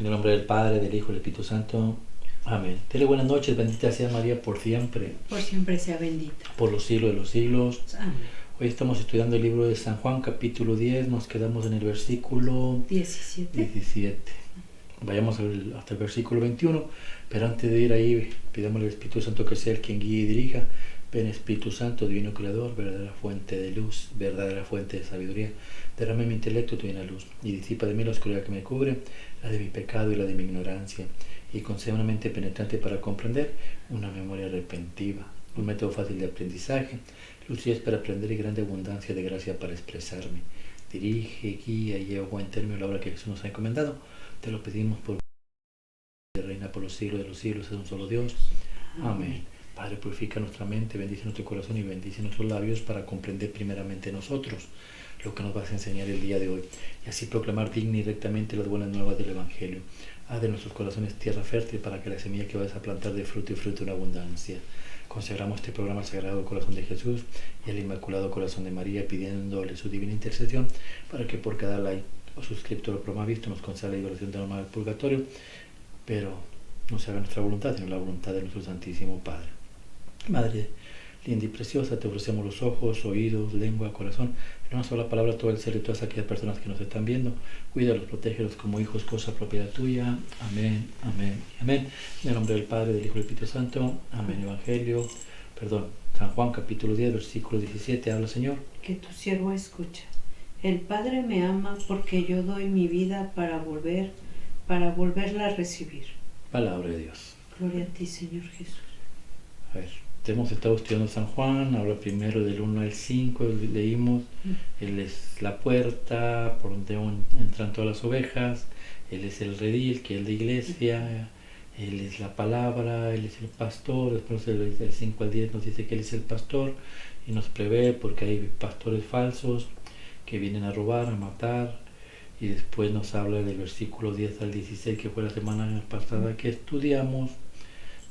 En el nombre del Padre, del Hijo y del Espíritu Santo. Amén. Dele buenas noches, bendita sea María por siempre. Por siempre sea bendita. Por los siglos de los siglos. Amén. Hoy estamos estudiando el libro de San Juan, capítulo 10. Nos quedamos en el versículo 17. Vayamos hasta el versículo 21. Pero antes de ir ahí, pidamos al Espíritu Santo que sea el quien guíe y dirija. Ven Espíritu Santo, divino creador, verdadera fuente de luz, verdadera fuente de sabiduría. Derrama en mi intelecto tu divina luz y disipa de mí la oscuridad que me cubre, la de mi pecado y la de mi ignorancia. Y concede una mente penetrante para comprender, una memoria repentiva, un método fácil de aprendizaje, lucidez para aprender y grande abundancia de gracia para expresarme. Dirige, guía y lleva a buen término la obra que Jesús nos ha encomendado. Te lo pedimos por reina por los siglos de los siglos, es un solo Dios. Amén. Padre, purifica nuestra mente, bendice nuestro corazón y bendice nuestros labios para comprender primeramente nosotros lo que nos vas a enseñar el día de hoy y así proclamar digna y rectamente las buenas nuevas del Evangelio. Haz de nuestros corazones tierra fértil para que la semilla que vas a plantar dé fruto y fruto en abundancia. Consagramos este programa al Sagrado Corazón de Jesús y al Inmaculado Corazón de María, pidiéndole su divina intercesión para que por cada like o suscriptor o programa visto nos conceda la liberación del alma del purgatorio, pero no se haga nuestra voluntad, sino la voluntad de nuestro Santísimo Padre. Madre linda y preciosa, te ofrecemos los ojos, oídos, lengua, corazón, en una sola palabra todo el ser y todas aquellas personas que nos están viendo. Cuídalos, protégelos como hijos, cosa propiedad tuya. Amén, amén, amén. En el nombre del Padre, del Hijo y del Espíritu Santo. Amén. San Juan capítulo 10, versículo 17, habla Señor. Que tu siervo escucha. El Padre me ama porque yo doy mi vida para volverla a recibir. Palabra de Dios. Gloria a ti, Señor Jesús. A ver, hemos estado estudiando San Juan, habla primero del 1 al 5, leímos, Él es la puerta por donde entran todas las ovejas, Él es el redil, que es la iglesia, Él es la palabra, Él es el pastor. Después del 5 al 10 nos dice que Él es el pastor y nos prevé porque hay pastores falsos que vienen a robar, a matar. Y después nos habla del versículo 10 al 16, que fue la semana pasada que estudiamos.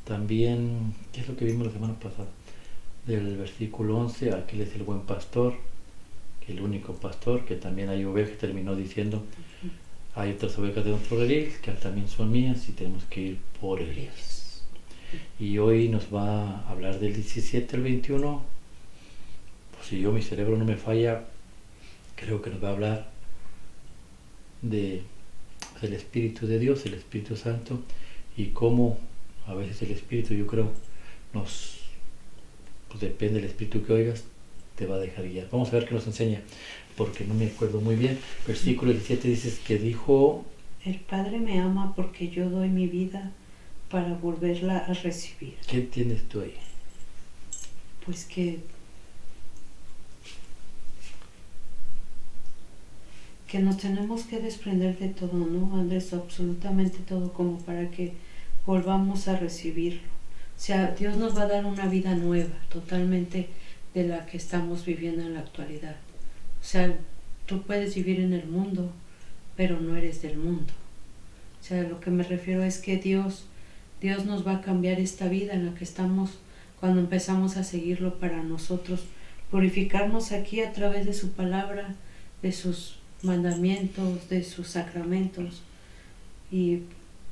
También, ¿qué es lo que vimos la semana pasada? Del versículo 11, aquel es el buen pastor, que el único pastor, que también hay ovejas, terminó diciendo, hay otras ovejas de nuestro redil, que también son mías y tenemos que ir por ellas. Y hoy nos va a hablar del 17 al 21, pues si mi cerebro no me falla, creo que nos va a hablar del Espíritu de Dios, el Espíritu Santo, y cómo a veces el Espíritu, yo creo, pues depende del Espíritu que oigas, te va a dejar guiar. Vamos a ver qué nos enseña, porque no me acuerdo muy bien. Versículo 17 dices que dijo: El Padre me ama porque yo doy mi vida para volverla a recibir. ¿Qué entiendes tú ahí? Pues que nos tenemos que desprender de todo, ¿no, Andrés? Absolutamente todo, como para que volvamos a recibirlo. O sea, Dios nos va a dar una vida nueva, totalmente de la que estamos viviendo en la actualidad. O sea, tú puedes vivir en el mundo, pero no eres del mundo. O sea, lo que me refiero es que Dios nos va a cambiar esta vida en la que estamos cuando empezamos a seguirlo para nosotros, purificarnos aquí a través de su palabra, de sus mandamientos, de sus sacramentos, y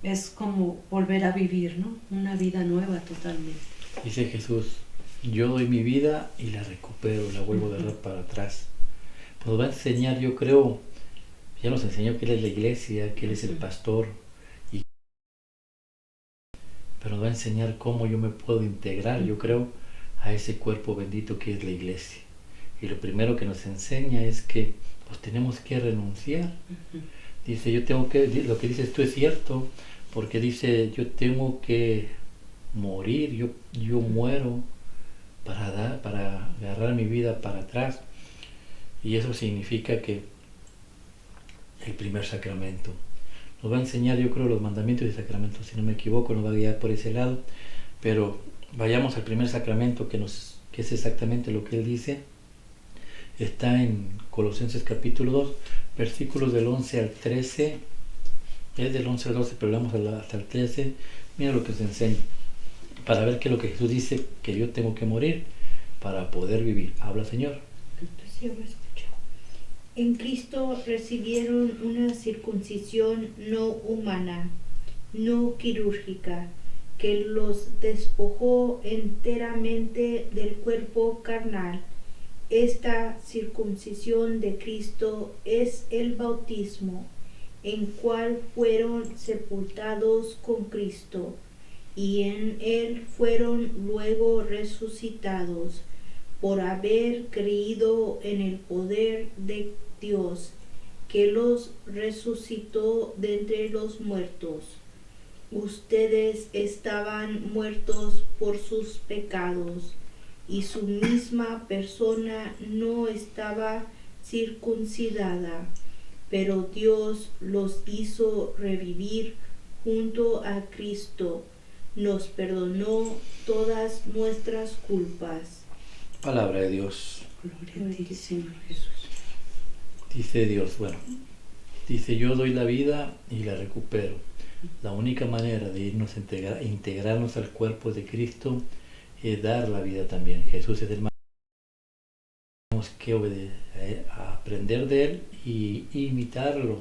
es como volver a vivir, ¿no? Una vida nueva totalmente. Dice Jesús: yo doy mi vida y la recupero, la vuelvo a dar para atrás. Pues nos va a enseñar, yo creo, ya nos enseñó que Él es la iglesia, que Él es el pastor, pero nos va a enseñar cómo yo me puedo integrar, yo creo, a ese cuerpo bendito que es la iglesia. Y lo primero que nos enseña es que pues tenemos que renunciar. Dice, lo que dices tú es cierto, porque dice, yo tengo que morir, yo muero para agarrar mi vida para atrás. Y eso significa que el primer sacramento nos va a enseñar, yo creo, los mandamientos y sacramentos, si no me equivoco, nos va a guiar por ese lado. Pero vayamos al primer sacramento, que es exactamente lo que él dice. Está en Colosenses capítulo 2, versículos del 11 al 13. Es del 11 al 12, pero vamos hasta el 13. Mira lo que se enseña, para ver qué es lo que Jesús dice, que yo tengo que morir para poder vivir. Habla, Señor. En Cristo recibieron una circuncisión no humana, no quirúrgica, que los despojó enteramente del cuerpo carnal. Esta circuncisión de Cristo es el bautismo, en cual fueron sepultados con Cristo, y en él fueron luego resucitados, por haber creído en el poder de Dios, que los resucitó de entre los muertos. Ustedes estaban muertos por sus pecados, y su misma persona no estaba circuncidada, pero Dios los hizo revivir junto a Cristo, nos perdonó todas nuestras culpas. Palabra de Dios. Gloria a ti, Señor Jesús. Dice Dios, dice yo doy la vida y la recupero. La única manera de irnos a integrarnos al cuerpo de Cristo es dar la vida también. Jesús es el más. Tenemos que aprender de Él y imitarlo.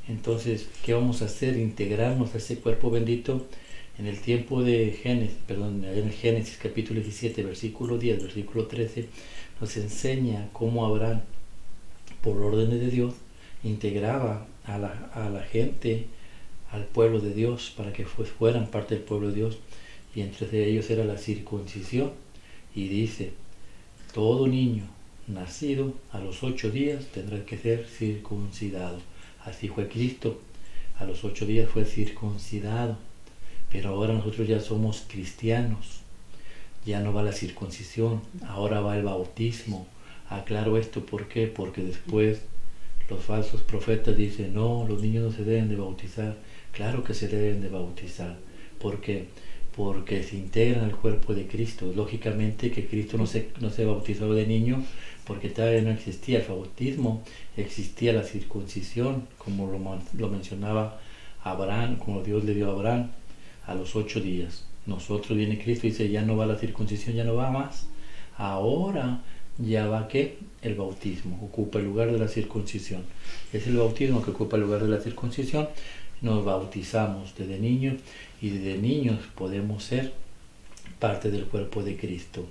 Entonces, ¿qué vamos a hacer? Integrarnos a ese cuerpo bendito. En el tiempo de en Génesis capítulo 17, versículo 10, versículo 13, nos enseña cómo Abraham, por órdenes de Dios, integraba a la gente al pueblo de Dios para que fueran parte del pueblo de Dios, y entre ellos era la circuncisión. Y dice, todo niño nacido a los 8 días tendrá que ser circuncidado. Así fue Cristo, a los 8 días fue circuncidado. Pero ahora nosotros ya somos cristianos, ya no va la circuncisión, ahora va el bautismo. Aclaro esto, ¿por qué? Porque después los falsos profetas dicen, no, los niños no se deben de bautizar. Claro que se deben de bautizar. ¿Por qué? Porque se integran al cuerpo de Cristo. Lógicamente que Cristo no se bautizó de niño porque todavía no existía el bautismo, existía la circuncisión, como lo mencionaba Abraham, como Dios le dio a Abraham. A los 8 días. Nosotros viene Cristo y dice, ya no va la circuncisión, ya no va más. Ahora ya va ¿qué? El bautismo, ocupa el lugar de la circuncisión. Es el bautismo que ocupa el lugar de la circuncisión. Nos bautizamos desde niños y desde niños podemos ser parte del cuerpo de Cristo.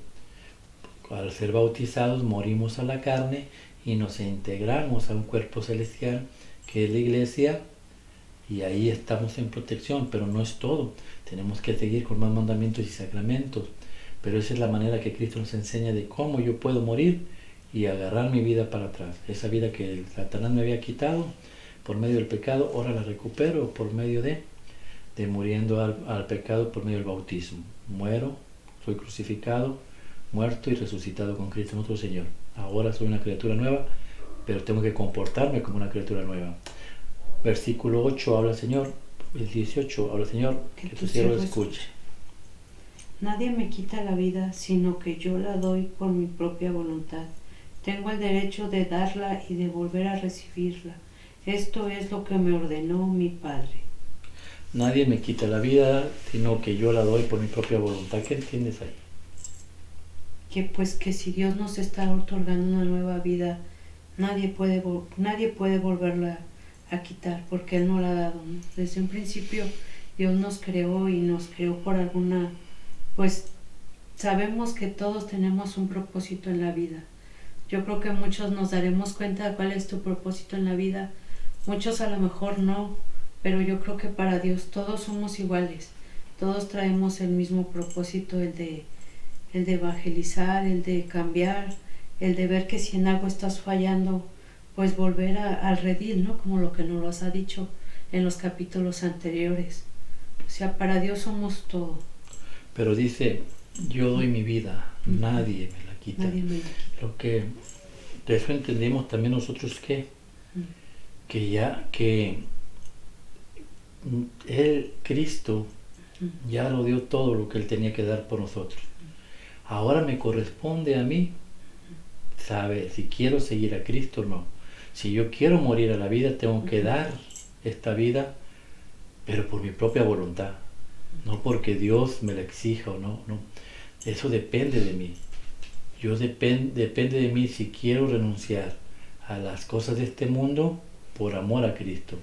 Al ser bautizados morimos a la carne y nos integramos a un cuerpo celestial que es la iglesia. Y ahí estamos en protección, pero no es todo. Tenemos que seguir con más mandamientos y sacramentos. Pero esa es la manera que Cristo nos enseña de cómo yo puedo morir y agarrar mi vida para atrás. Esa vida que el Satanás me había quitado por medio del pecado, ahora la recupero por medio de muriendo al pecado por medio del bautismo. Muero, soy crucificado, muerto y resucitado con Cristo nuestro Señor. Ahora soy una criatura nueva, pero tengo que comportarme como una criatura nueva. Versículo 8 habla Señor, el 18 habla Señor, que tu siervo escuche. Nadie me quita la vida, sino que yo la doy por mi propia voluntad. Tengo el derecho de darla y de volver a recibirla. Esto es lo que me ordenó mi Padre. Nadie me quita la vida, sino que yo la doy por mi propia voluntad. ¿Qué entiendes ahí? Que si Dios nos está otorgando una nueva vida, nadie puede volverla a quitar, porque Él no la ha dado, ¿no? Desde un principio Dios nos creó y nos creó por alguna, pues sabemos que todos tenemos un propósito en la vida. Yo creo que muchos nos daremos cuenta de cuál es tu propósito en la vida, muchos a lo mejor no, pero yo creo que para Dios todos somos iguales, todos traemos el mismo propósito, el de evangelizar, el de cambiar, el de ver que si en algo estás fallando, pues volver al redil, ¿no? Como lo que nos ha dicho en los capítulos anteriores. O sea, para Dios somos todo. Pero dice, yo doy mi vida, nadie me la quita. Nadie me la quita. Lo que de eso entendemos también nosotros que Él, Cristo, ya lo dio todo lo que Él tenía que dar por nosotros. Ahora me corresponde a mí saber si quiero seguir a Cristo o no. Si yo quiero morir a la vida, tengo que dar esta vida, pero por mi propia voluntad, no porque Dios me la exija o no. Eso depende de mí. Depende de mí si quiero renunciar a las cosas de este mundo por amor a Cristo.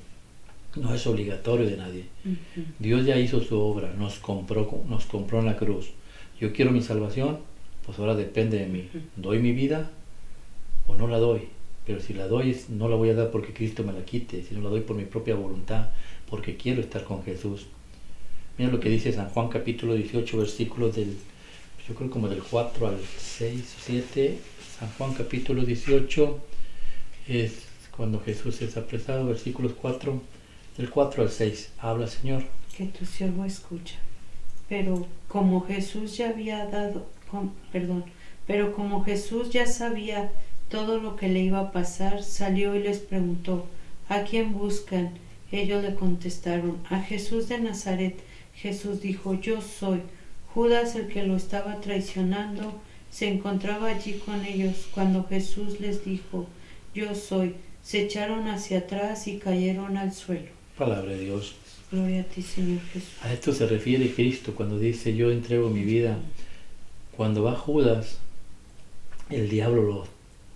No es obligatorio de nadie. Dios ya hizo su obra, nos compró en la cruz. Yo quiero mi salvación, pues ahora depende de mí. ¿Doy mi vida o no la doy? Pero si la doy, no la voy a dar porque Cristo me la quite, sino la doy por mi propia voluntad, porque quiero estar con Jesús. Mira lo que dice San Juan capítulo 18, versículos yo creo como del 4 al 6 o 7. San Juan capítulo 18 es cuando Jesús es apresado, versículos 4, del 4 al 6. Habla, Señor. Que tu siervo escucha. Pero como Jesús ya sabía todo lo que le iba a pasar, salió y les preguntó: ¿a quién buscan? Ellos le contestaron: a Jesús de Nazaret. Jesús dijo: yo soy. Judas, el que lo estaba traicionando, se encontraba allí con ellos. Cuando Jesús les dijo: yo soy, se echaron hacia atrás y cayeron al suelo. Palabra de Dios. Gloria a ti, Señor Jesús. A esto se refiere Cristo cuando dice: yo entrego mi vida. Cuando va Judas, el diablo lo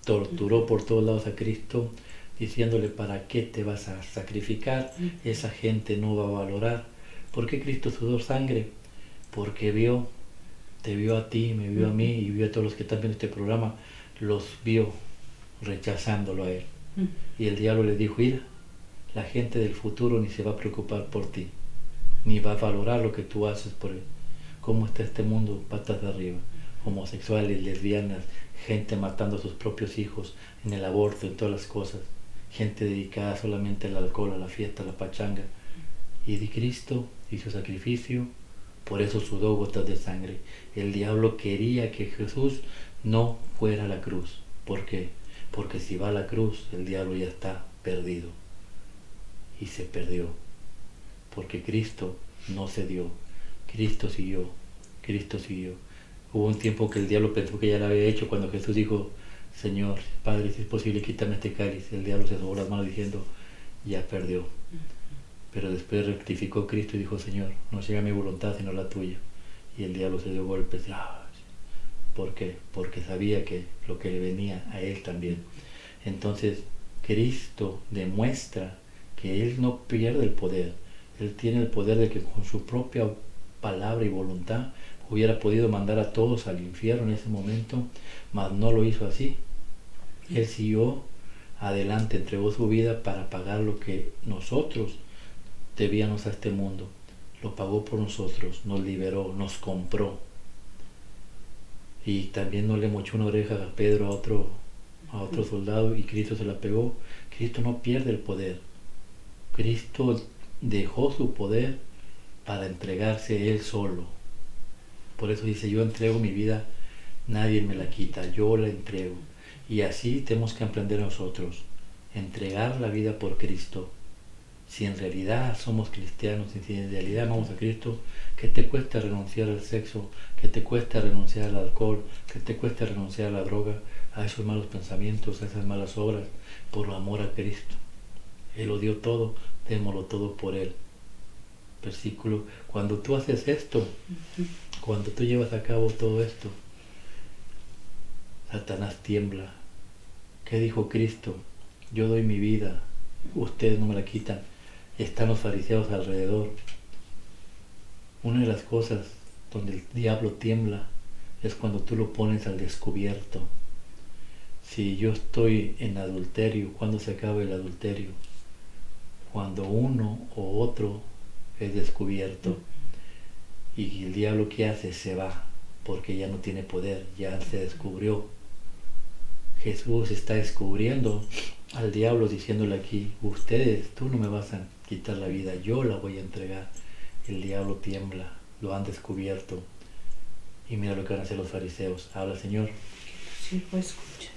torturó por todos lados a Cristo, diciéndole: ¿para qué te vas a sacrificar? Esa gente no va a valorar. ¿Por qué Cristo sudó sangre? Porque te vio a ti, me vio a mí y vio a todos los que están viendo este programa, los vio rechazándolo a él. Y el diablo le dijo: mira, la gente del futuro ni se va a preocupar por ti, ni va a valorar lo que tú haces por él. ¿Cómo está este mundo patas de arriba? Homosexuales, lesbianas, gente matando a sus propios hijos, en el aborto, en todas las cosas, gente dedicada solamente al alcohol, a la fiesta, a la pachanga. Y de Cristo hizo sacrificio, por eso sudó gotas de sangre. El diablo quería que Jesús no fuera a la cruz. ¿Por qué? Porque si va a la cruz, el diablo ya está perdido. Y se perdió. Porque Cristo no cedió. Cristo siguió. Cristo siguió. Hubo un tiempo que el diablo pensó que ya lo había hecho cuando Jesús dijo: Señor, Padre, si es posible, quítame este cáliz. El diablo se sobó las manos diciendo: ya perdió. Pero después rectificó Cristo y dijo: Señor, no sea mi voluntad sino la tuya. Y el diablo se dio golpes. ¿Por qué? Porque sabía que lo que le venía a él también. Entonces Cristo demuestra que él no pierde el poder. Él tiene el poder de que con su propia palabra y voluntad hubiera podido mandar a todos al infierno en ese momento, mas no lo hizo así. Él siguió adelante, entregó su vida para pagar lo que nosotros debíamos a este mundo. Lo pagó por nosotros, nos liberó, nos compró. Y también no le mochó una oreja a Pedro, a otro soldado, y Cristo se la pegó. Cristo no pierde el poder. Cristo dejó su poder para entregarse él solo. Por eso dice: yo entrego mi vida, nadie me la quita, yo la entrego. Y así tenemos que aprender nosotros, entregar la vida por Cristo. Si en realidad somos cristianos, si en realidad amamos a Cristo, ¿qué te cuesta renunciar al sexo? ¿Qué te cuesta renunciar al alcohol? ¿Qué te cuesta renunciar a la droga? A esos malos pensamientos, a esas malas obras, por amor a Cristo. Él lo dio todo, démoslo todo por Él. Versículo: cuando tú haces esto, cuando tú llevas a cabo todo esto, Satanás tiembla. ¿Qué dijo Cristo? Yo doy mi vida, ustedes no me la quitan. Están los fariseos alrededor. Una de las cosas donde el diablo tiembla es cuando tú lo pones al descubierto. Si yo estoy en adulterio, ¿cuándo se acaba el adulterio? Cuando uno o otro es descubierto. Y el diablo, ¿qué hace? Se va, porque ya no tiene poder, ya se descubrió. Jesús está descubriendo al diablo, diciéndole aquí: tú no me vas a quitar la vida, yo la voy a entregar. El diablo tiembla, lo han descubierto. Y mira lo que van a hacer los fariseos. Habla, Señor. Sí, pues escucha.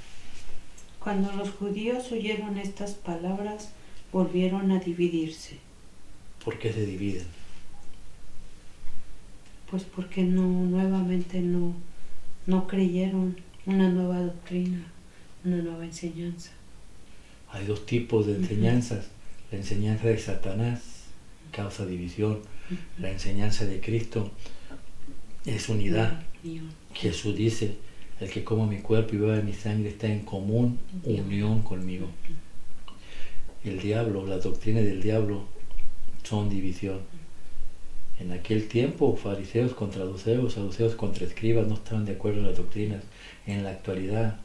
Cuando los judíos oyeron estas palabras, volvieron a dividirse. ¿Por qué se dividen? Pues porque nuevamente no creyeron una nueva doctrina, una nueva enseñanza. Hay dos tipos de enseñanzas. La enseñanza de Satanás causa división. La enseñanza de Cristo es unidad. Jesús dice: El que coma mi cuerpo y beba mi sangre está en común unión conmigo. El diablo, las doctrinas del diablo son división. En aquel tiempo, fariseos contra saduceos contra escribas no estaban de acuerdo en las doctrinas. En la actualidad,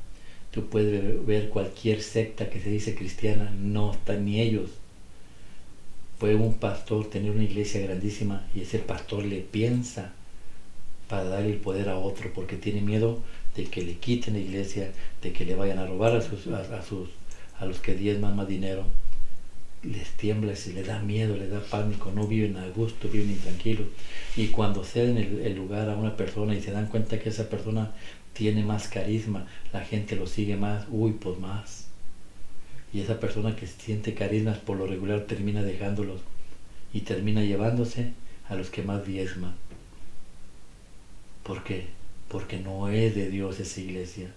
tú puedes ver cualquier secta que se dice cristiana, no están ni ellos. Puede un pastor tener una iglesia grandísima y ese pastor le piensa para dar el poder a otro porque tiene miedo de que le quiten la iglesia, de que le vayan a robar a los que diezman más dinero. Les tiembla, se les da miedo, les da pánico, no viven a gusto, viven intranquilos. Y cuando ceden el lugar a una persona y se dan cuenta que esa persona tiene más carisma, la gente lo sigue más, pues más. Y esa persona que siente carisma por lo regular termina dejándolos y termina llevándose a los que más diezman. ¿Por qué? Porque no es de Dios esa iglesia,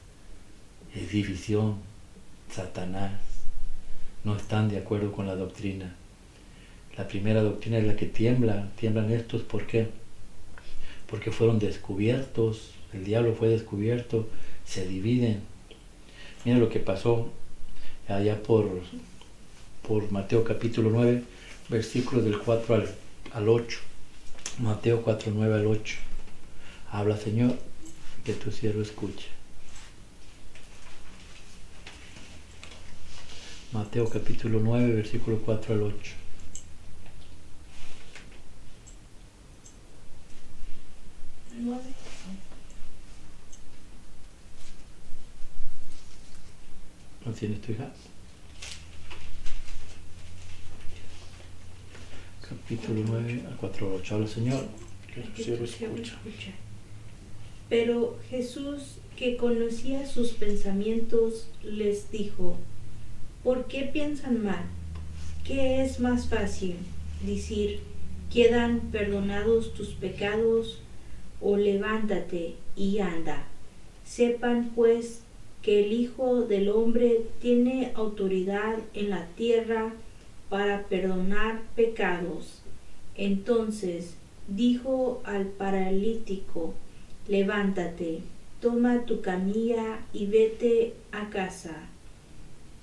es división, Satanás. No están de acuerdo con la doctrina. La primera doctrina es la que tiemblan estos, ¿por qué? Porque fueron descubiertos, el diablo fue descubierto, se dividen. Mira lo que pasó allá por Mateo capítulo 9, versículos del 4 al 8. Mateo 4, 9 al 8. Habla, Señor, que tu siervo escuche. Mateo capítulo 9, versículo 4 al 8. ¿Lo tienes tu hija? Capítulo 9 al 4 al 8. Habla, Señor, que tu siervo escucha. Pero Jesús, que conocía sus pensamientos, les dijo: ¿por qué piensan mal? ¿Qué es más fácil? Decir: quedan perdonados tus pecados, o levántate y anda. Sepan pues que el Hijo del Hombre tiene autoridad en la tierra para perdonar pecados. Entonces dijo al paralítico: levántate, toma tu camilla y vete a casa.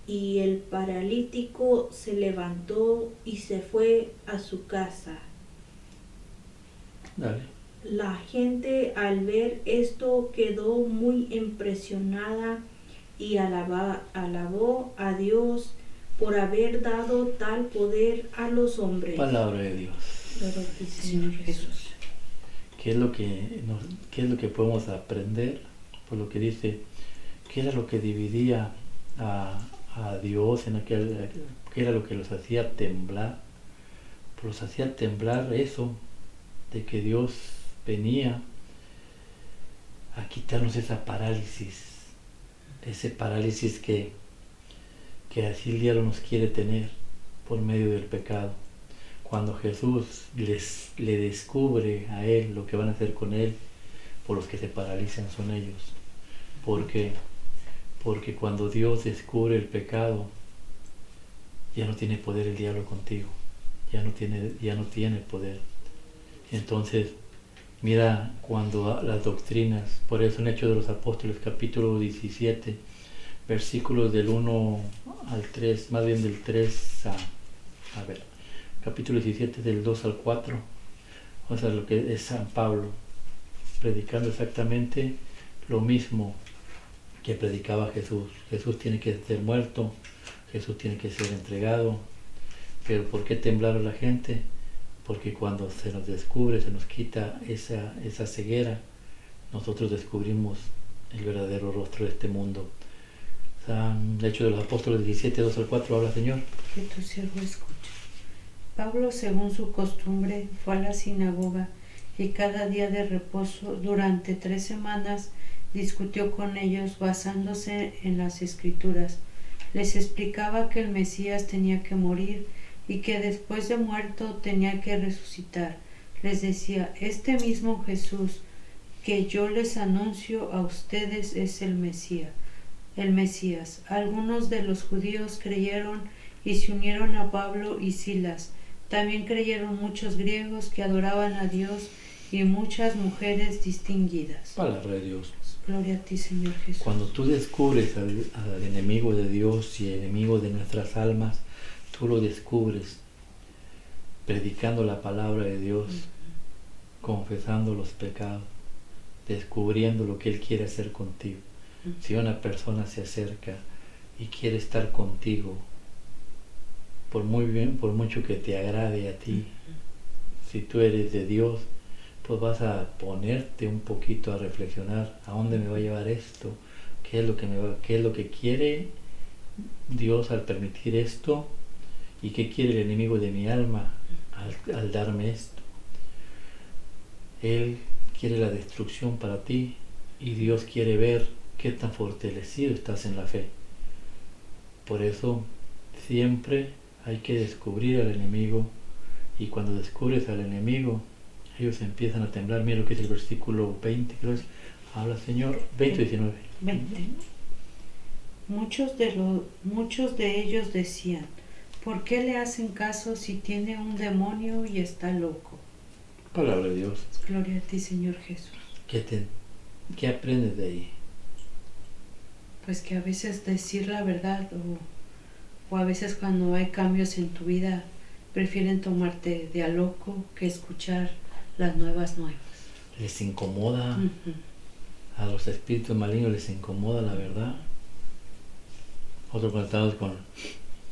Y el paralítico se levantó y se fue a su casa. Dale. La gente al ver esto quedó muy impresionada y alabó a Dios por haber dado tal poder a los hombres. Palabra de Dios. Gloria a ti, Señor Jesús. ¿Qué es lo que podemos aprender? Por lo que dice, ¿qué era lo que dividía a Dios en aquel, qué era lo que los hacía temblar? Pues los hacía temblar eso, de que Dios venía a quitarnos esa parálisis, ese parálisis que así el diablo nos quiere tener por medio del pecado. Cuando Jesús le descubre a él lo que van a hacer con él, por los que se paralizan son ellos. Porque cuando Dios descubre el pecado, ya no tiene poder el diablo contigo, ya no tiene poder. Entonces, mira cuando las doctrinas, por eso en Hechos de los Apóstoles, capítulo 17, versículos del 1 al 3, más bien del 3 a ver, capítulo 17 del 2 al 4, o sea, lo que es San Pablo, predicando exactamente lo mismo que predicaba Jesús. Jesús tiene que ser muerto, Jesús tiene que ser entregado, pero ¿por qué temblaron la gente? Porque cuando se nos descubre, se nos quita esa ceguera, nosotros descubrimos el verdadero rostro de este mundo. De hecho, de los Apóstoles 17, 2 al 4, habla, Señor. Que tu siervo escuche. Pablo, según su costumbre, fue a la sinagoga y cada día de reposo durante 3 semanas discutió con ellos basándose en las Escrituras. Les explicaba que el Mesías tenía que morir y que después de muerto tenía que resucitar. Les decía: este mismo Jesús que yo les anuncio a ustedes es el Mesías. Algunos de los judíos creyeron y se unieron a Pablo y Silas. También creyeron muchos griegos que adoraban a Dios y muchas mujeres distinguidas. Palabra de Dios. Gloria a ti, Señor Jesús. Cuando tú descubres al enemigo de Dios y enemigo de nuestras almas, tú lo descubres predicando la palabra de Dios, confesando los pecados, descubriendo lo que Él quiere hacer contigo. Si una persona se acerca y quiere estar contigo, por mucho que te agrade a ti, si tú eres de Dios, pues vas a ponerte un poquito a reflexionar a dónde me va a llevar esto, qué es lo que quiere Dios al permitir esto y qué quiere el enemigo de mi alma al darme esto. Él quiere la destrucción para ti y Dios quiere ver qué tan fortalecido estás en la fe. Por eso siempre hay que descubrir al enemigo, y cuando descubres al enemigo, ellos empiezan a temblar. Mira lo que es el versículo 20, creo es, habla Señor, 20-19. 20. Muchos de ellos decían, ¿por qué le hacen caso si tiene un demonio y está loco? Palabra de Dios. Gloria a ti, Señor Jesús. ¿Qué aprendes de ahí? Pues que a veces decir la verdad o a veces cuando hay cambios en tu vida prefieren tomarte de a loco que escuchar las nuevas. Les incomoda, a los espíritus malignos les incomoda la verdad. Otro contamos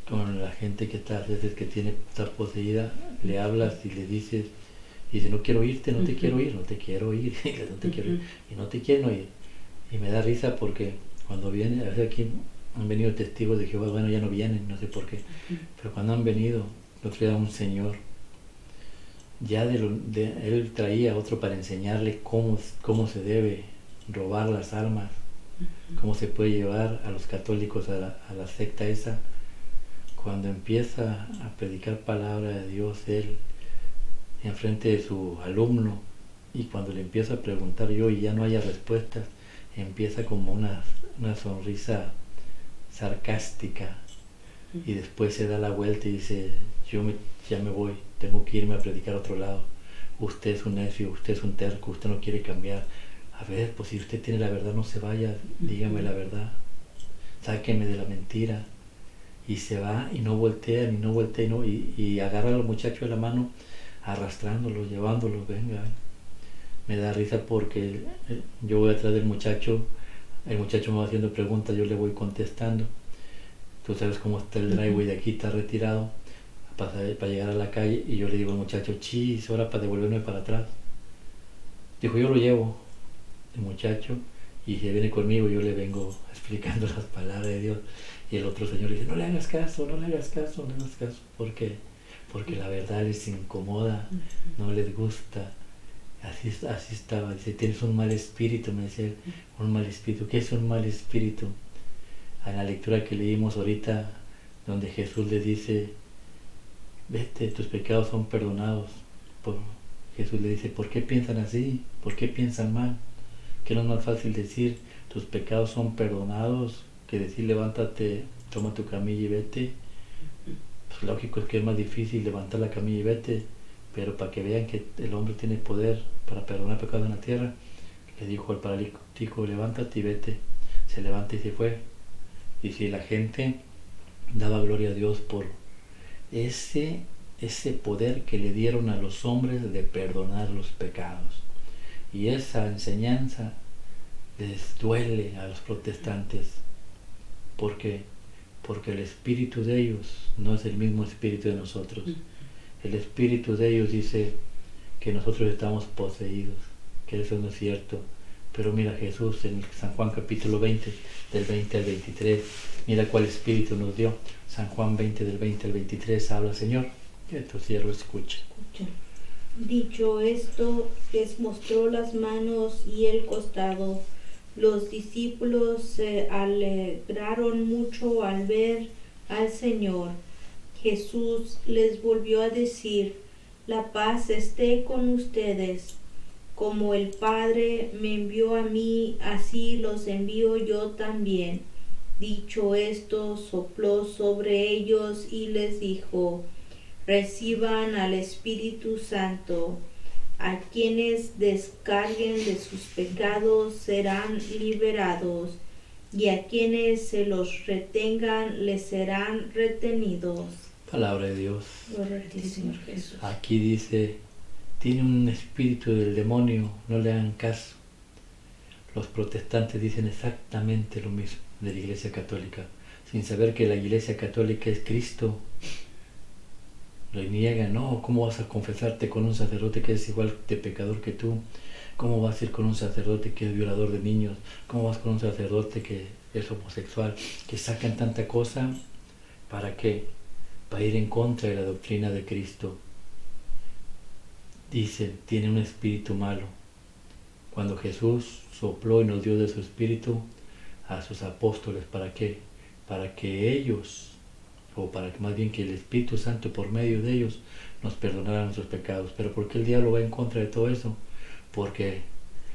con la gente que está poseída, le hablas y le dices, no quiero oírte, no te quiero oír, no te quiero oír, no te quiero oír, y no te quieren oír. Y me da risa porque cuando vienen, a veces aquí han venido testigos de Jehová, bueno, ya no vienen, no sé por qué, pero cuando han venido, el otro día un señor, ya él traía a otro para enseñarle cómo se debe robar las almas, cómo se puede llevar a los católicos a la secta esa. Cuando empieza a predicar palabra de Dios, él, enfrente de su alumno, y cuando le empieza a preguntar yo y ya no haya respuestas, empieza como una sonrisa sarcástica, y después se da la vuelta y dice, ya me voy, tengo que irme a predicar a otro lado. Usted es un necio, usted es un terco, usted no quiere cambiar. A ver, pues si usted tiene la verdad, no se vaya, dígame la verdad, sáqueme de la mentira. Y se va y no voltea, y agarra al muchacho de la mano, arrastrándolo, llevándolo, venga. Me da risa porque yo voy atrás del muchacho, el muchacho me va haciendo preguntas, yo le voy contestando. Tú sabes cómo está el driveway de aquí, está retirado para llegar a la calle, y yo le digo al muchacho, es hora para devolverme para atrás. Dijo, yo lo llevo, el muchacho, y se viene conmigo, yo le vengo explicando las palabras de Dios, y el otro señor le dice, no le hagas caso, porque la verdad les incomoda, no les gusta. Así estaba, dice, tienes un mal espíritu, me decía, un mal espíritu. ¿Qué es un mal espíritu? En la lectura que leímos ahorita, donde Jesús le dice, vete, tus pecados son perdonados. Jesús le dice, ¿por qué piensan así? ¿Por qué piensan mal? ¿Que no es más fácil decir, tus pecados son perdonados, que decir, levántate, toma tu camilla y vete? Pues lógico es que es más difícil levantar la camilla y vete, pero para que vean que el hombre tiene poder para perdonar pecados en la tierra, le dijo al paralítico, levántate y vete. Se levanta y se fue. Y si la gente daba gloria a Dios por ese poder que le dieron a los hombres de perdonar los pecados. Y esa enseñanza les duele a los protestantes. ¿Por qué? Porque el espíritu de ellos no es el mismo espíritu de nosotros. El espíritu de ellos dice que nosotros estamos poseídos, que eso no es cierto. Pero mira Jesús en San Juan capítulo 20, del 20 al 23, mira cuál espíritu nos dio. San Juan 20, del 20 al 23, habla Señor, que tu siervo escucha. Dicho esto, les mostró las manos y el costado. Los discípulos se alegraron mucho al ver al Señor. Jesús les volvió a decir, la paz esté con ustedes. Como el Padre me envió a mí, así los envío yo también. Dicho esto, sopló sobre ellos y les dijo, reciban al Espíritu Santo. A quienes descarguen de sus pecados serán liberados, y a quienes se los retengan les serán retenidos. Palabra de Dios. Gloria a ti, Señor Jesús. Aquí dice, tiene un espíritu del demonio, no le hagan caso. Los protestantes dicen exactamente lo mismo de la Iglesia Católica, sin saber que la Iglesia Católica es Cristo. Lo niegan, no, ¿cómo vas a confesarte con un sacerdote que es igual de pecador que tú? ¿Cómo vas a ir con un sacerdote que es violador de niños? ¿Cómo vas con un sacerdote que es homosexual? Que sacan tanta cosa, ¿para qué? Para ir en contra de la doctrina de Cristo. Dicen, tiene un espíritu malo. Cuando Jesús sopló y nos dio de su espíritu a sus apóstoles, ¿para qué? Para que ellos, o para que más bien que el Espíritu Santo por medio de ellos nos perdonara nuestros pecados. Pero ¿por qué el diablo va en contra de todo eso? Porque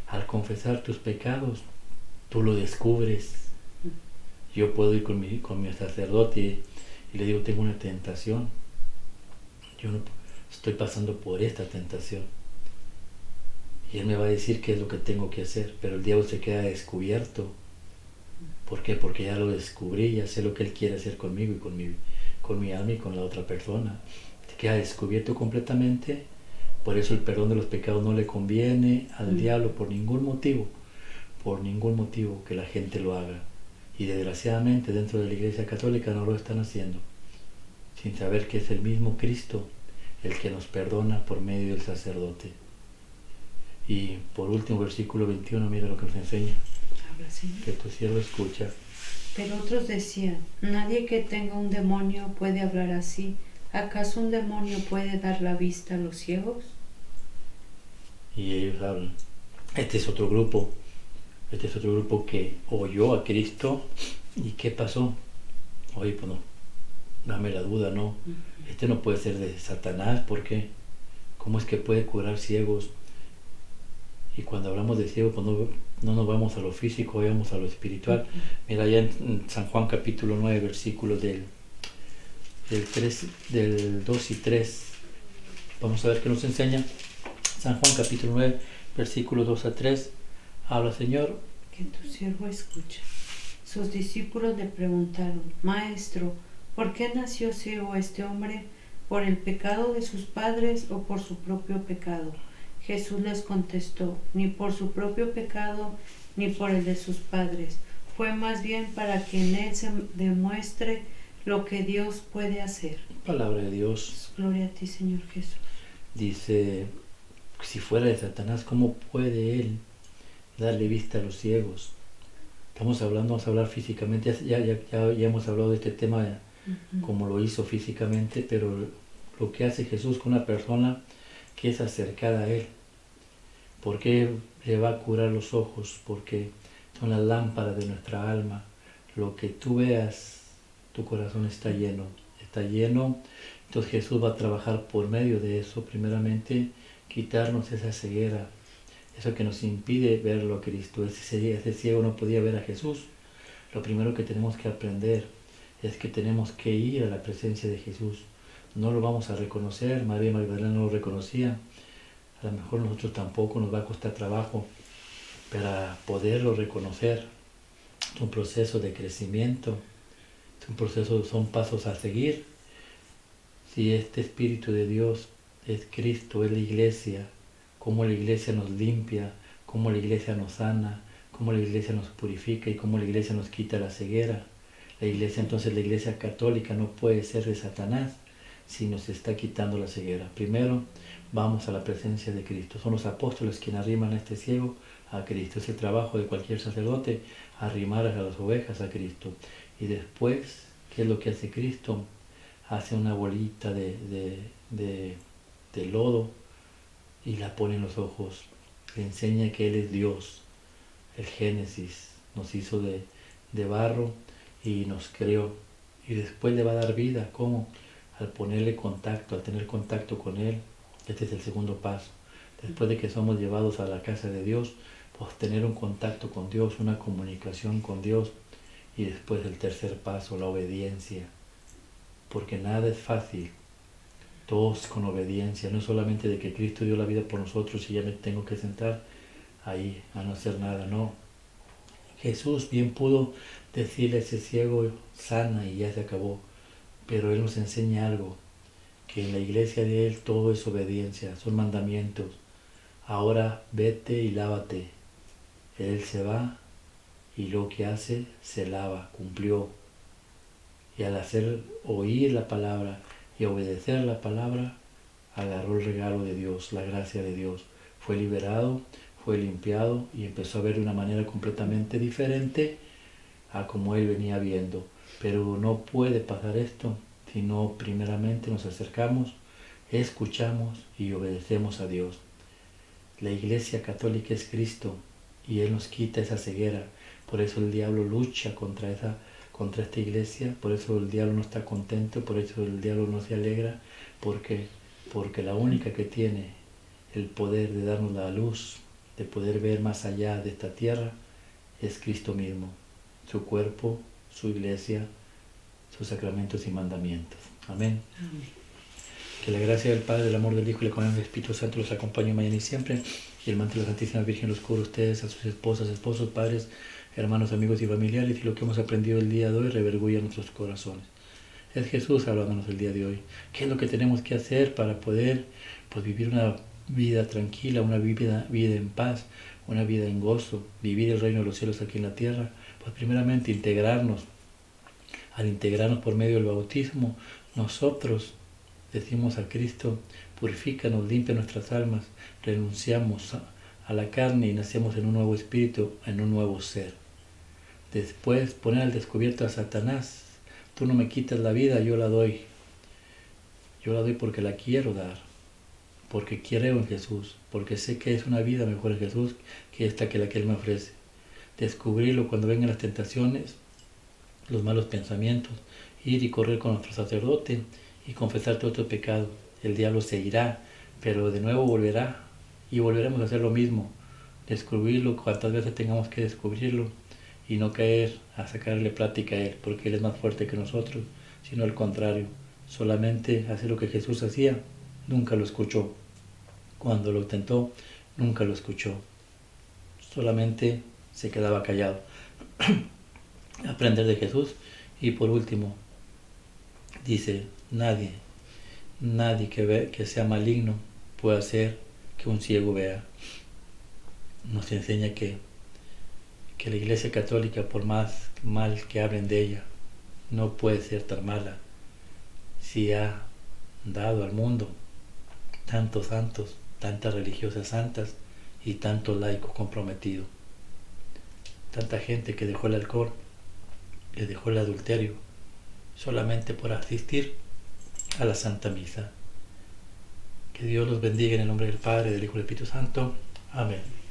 al confesar tus pecados, tú lo descubres. Yo puedo ir con mi sacerdote y le digo, tengo una tentación. Yo no estoy pasando por esta tentación. Y él me va a decir qué es lo que tengo que hacer, pero el diablo se queda descubierto. ¿Por qué? Porque ya lo descubrí, ya sé lo que él quiere hacer conmigo y con mi alma y con la otra persona. Se queda descubierto completamente. Por eso el perdón de los pecados no le conviene al diablo por ningún motivo que la gente lo haga. Y desgraciadamente dentro de la Iglesia Católica no lo están haciendo, sin saber que es el mismo Cristo el que nos perdona por medio del sacerdote. Y por último, versículo 21, mira lo que nos enseña. Habla, Señor. Que tu siervo escucha. Pero otros decían, nadie que tenga un demonio puede hablar así. ¿Acaso un demonio puede dar la vista a los ciegos? Y ellos hablan. Este es otro grupo que oyó a Cristo. ¿Y qué pasó? Oye, pues no, dame la duda, ¿no? Este no puede ser de Satanás, ¿por qué? ¿Cómo es que puede curar ciegos? Y cuando hablamos de ciegos, pues no nos vamos a lo físico, vamos a lo espiritual. Mira, allá en San Juan capítulo 9, versículos del 2 y 3. Vamos a ver qué nos enseña. San Juan capítulo 9, versículos 2 a 3. Habla, Señor. Que tu siervo escucha. Sus discípulos le preguntaron, Maestro, ¿por qué nació ciego este hombre? ¿Por el pecado de sus padres o por su propio pecado? Jesús les contestó, ni por su propio pecado, ni por el de sus padres. Fue más bien para que en él se demuestre lo que Dios puede hacer. Palabra de Dios. Gloria a ti, Señor Jesús. Dice, si fuera de Satanás, ¿cómo puede él darle vista a los ciegos? Vamos a hablar físicamente, ya hemos hablado de este tema, como lo hizo físicamente, pero lo que hace Jesús con una persona que es acercada a él. ¿Por qué le va a curar los ojos? Porque son las lámparas de nuestra alma. Lo que tú veas, tu corazón está lleno. Entonces Jesús va a trabajar por medio de eso, primeramente, quitarnos esa ceguera, eso que nos impide verlo a Cristo. Ese ciego no podía ver a Jesús. Lo primero que tenemos que aprender es que tenemos que ir a la presencia de Jesús. No lo vamos a reconocer, María Magdalena no lo reconocía, a lo mejor nosotros tampoco, nos va a costar trabajo, para poderlo reconocer. Es un proceso de crecimiento, son pasos a seguir. Si este Espíritu de Dios es Cristo, es la Iglesia, cómo la Iglesia nos limpia, cómo la Iglesia nos sana, cómo la Iglesia nos purifica y cómo la Iglesia nos quita la ceguera. La Iglesia Católica no puede ser de Satanás si nos está quitando la ceguera. Primero vamos a la presencia de Cristo. Son los apóstoles quienes arriman a este ciego a Cristo. Es el trabajo de cualquier sacerdote, arrimar a las ovejas a Cristo. Y después, ¿qué es lo que hace Cristo? Hace una bolita de lodo y la pone en los ojos. Le enseña que Él es Dios. El Génesis nos hizo de barro y nos creó. Y después le va a dar vida. ¿Cómo? Al ponerle contacto, al tener contacto con Él. Este es el segundo paso. Después de que somos llevados a la casa de Dios, pues tener un contacto con Dios, una comunicación con Dios. Y después el tercer paso, la obediencia. Porque nada es fácil. todos con obediencia, no solamente de que Cristo dio la vida por nosotros y ya me tengo que sentar ahí a no hacer nada, no. Jesús bien pudo decirle a ese ciego, sana y ya se acabó, pero Él nos enseña algo, que en la iglesia de Él todo es obediencia, son mandamientos. Ahora vete y lávate. Él se va y lo que hace se lava, cumplió. Y al hacer oír la palabra y obedecer la palabra, agarró el regalo de Dios, la gracia de Dios. Fue liberado, fue limpiado y empezó a ver de una manera completamente diferente a como él venía viendo. Pero no puede pasar esto si no primeramente nos acercamos, escuchamos y obedecemos a Dios. La Iglesia Católica es Cristo y Él nos quita esa ceguera. Por eso el diablo lucha contra esta iglesia, por eso el diablo no está contento, por eso el diablo no se alegra, porque la única que tiene el poder de darnos la luz, de poder ver más allá de esta tierra, es Cristo mismo, su cuerpo, su iglesia, sus sacramentos y mandamientos. Amén. Amén. Que la gracia del Padre, el amor del Hijo y la comunión del Espíritu Santo los acompañe mañana y siempre, y el manto de la Santísima Virgen los cubra a ustedes, a sus esposas, esposos, padres, hermanos, amigos y familiares, y lo que hemos aprendido el día de hoy revergulla en nuestros corazones. Es Jesús hablándonos el día de hoy. ¿Qué es lo que tenemos que hacer para poder vivir una vida tranquila, una vida en paz, una vida en gozo, vivir el reino de los cielos aquí en la tierra? Pues primeramente integrarnos. Al integrarnos por medio del bautismo, nosotros decimos a Cristo, purifícanos, limpia nuestras almas, renunciamos a la carne y nacemos en un nuevo espíritu, en un nuevo ser. Después poner al descubierto a Satanás, tú no me quitas la vida, yo la doy. Yo la doy porque la quiero dar, porque creo en Jesús, porque sé que es una vida mejor en Jesús que esta que la que Él me ofrece. Descubrirlo cuando vengan las tentaciones, los malos pensamientos, ir y correr con nuestro sacerdote y confesar todo tu pecado. El diablo se irá, pero de nuevo volverá y volveremos a hacer lo mismo. Descubrirlo cuantas veces tengamos que descubrirlo y no caer a sacarle plática a Él, porque Él es más fuerte que nosotros, sino al contrario. Solamente hacer lo que Jesús hacía, nunca lo escuchó. Cuando lo tentó, nunca lo escuchó. Solamente se quedaba callado. Aprender de Jesús. Y por último, dice, nadie que sea maligno puede hacer que un ciego vea. Nos enseña que la Iglesia Católica, por más mal que hablen de ella, no puede ser tan mala si ha dado al mundo tantos santos, tantas religiosas santas y tantos laicos comprometidos. Tanta gente que dejó el alcohol, que dejó el adulterio, solamente por asistir a la Santa Misa. Que Dios los bendiga en el nombre del Padre, del Hijo y del Espíritu Santo. Amén.